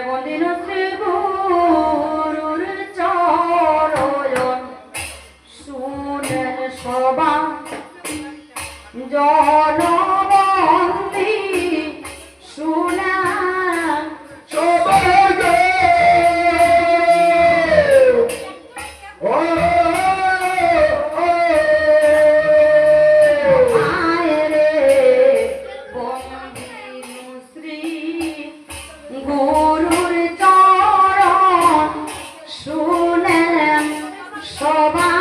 বন্দিন শ্রী গুরুর চরণ শুনেন সবা জনবন্দী শুনেন সবাই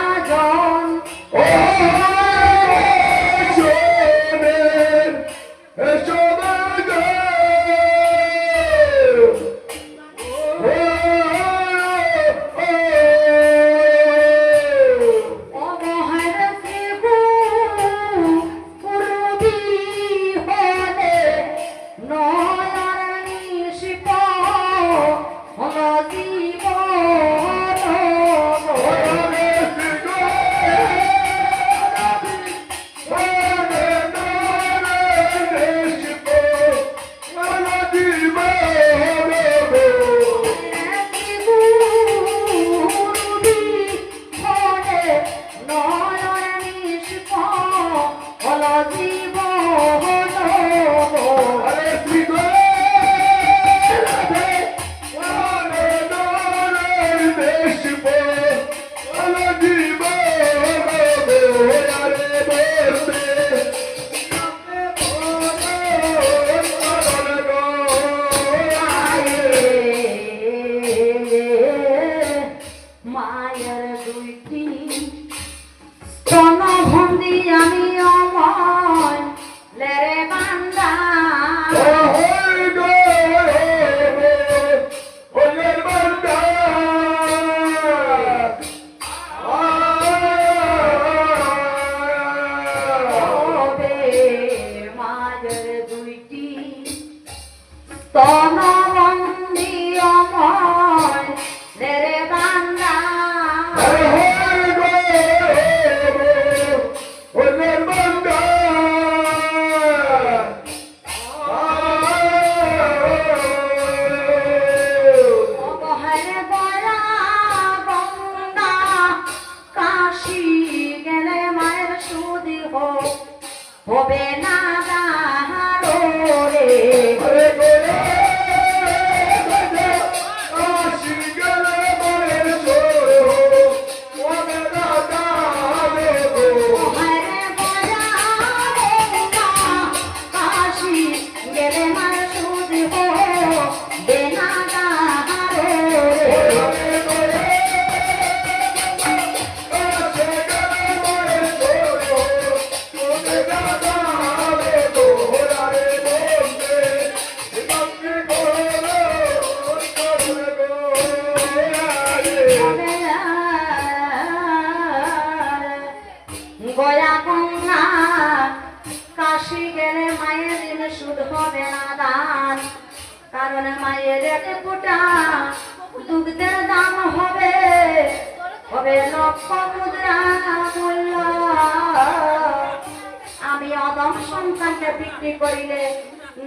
আমি অদম সন্তানকে বিক্রি করিলে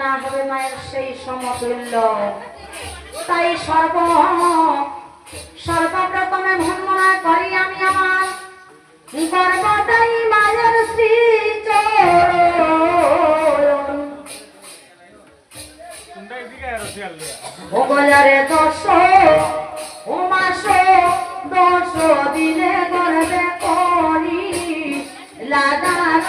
না হবে মায়ের সেই সমতুল্য। তাই সর্বপ্রথমে ভ্রমণা করি আমি আমার গর্ভদাই মায়ের শ্রী চরণ ওগলারে দশ ও মাস 10 দিনে গর্ভে করি লাগানো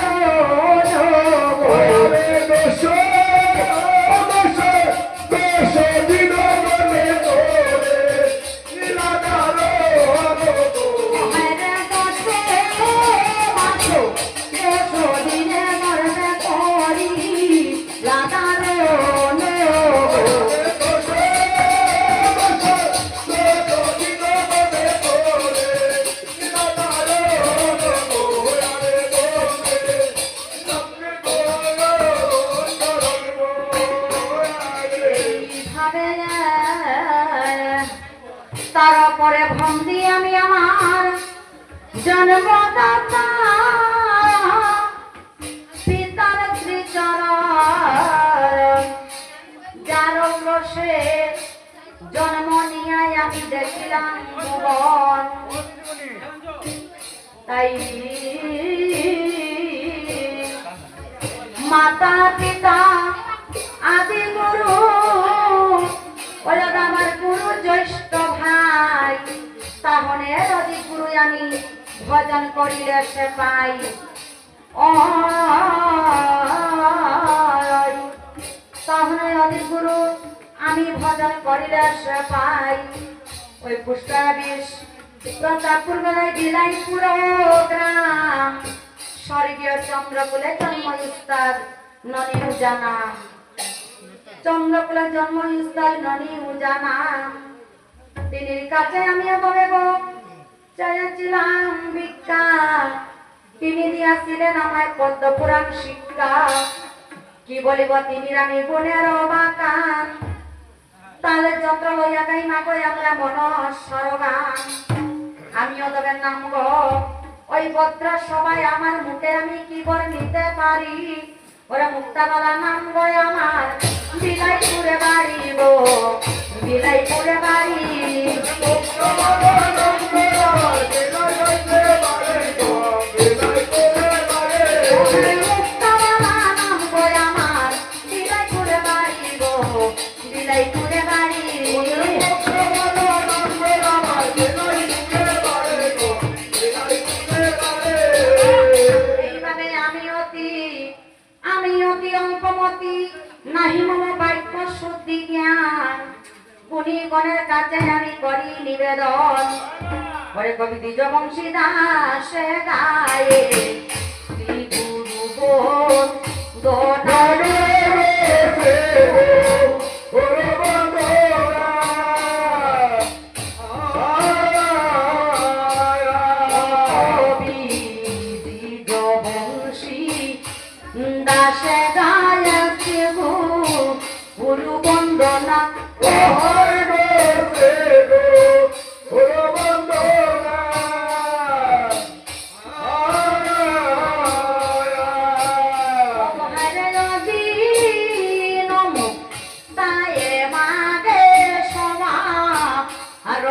তারপরে ভন্দি আমি আমার জন্মদাতা পিতার শ্রীচরণ যার রসে আমি দেখিলাম ভুবন তাই মাতা পিতা আদি গুরু ওরা আমার গুরু জ্যৈষ্ঠ ভাই তাহলে যদি গুরু আমি ভজন করিলে সে পাই তাহলে যদি গুরু আমি ভজন করিলে সে পাই ওই পুষ্করাবিষ প্রতাপপুর বেলায় বিলাইপুর গ্রাম স্বর্গীয় চন্দ্রকুলে জন্ম উস্তাদ ননি উজানা চন্দ্রকুলে জন্ম উস্তাদ ননি উজানা তিনির কাছে আমি বলব চেয়েছিলাম ভিক্ষা তিনি দিয়াছিলেন আমায় পদ্ম পুরাণ শিক্ষা কি বলিব তিনি রানী গুণের অবাকান তাহলে যন্ত্র লইয়া গাই মাগই আমরা মন সরগান আমিও তবে নাম গো ওই ভদ্র সবাই আমার মুখে আমি কি করে নিতে পারি ওরা মুক্তাবালা নাম গো আমার বিলাইপুরে বাড়ি গো বিলাইপুরে বাড়ি মুক্তাবালা নাম গো আমার বিলাইপুরে বাড়ি গো বিলাইপুরে বাড়ি আমি অতি অল্পমতি নাহি মম বাক্য শুদ্ধি জ্ঞান গুণী গণের কাছে আমি করি নিবেদন পরে কবি দ্বিজ বংশী দাসে গায়ে শ্রী গুরু বোন দোনারে দাসে গায়কে গুরু বন্দনা তায়ে মাগে সমা আর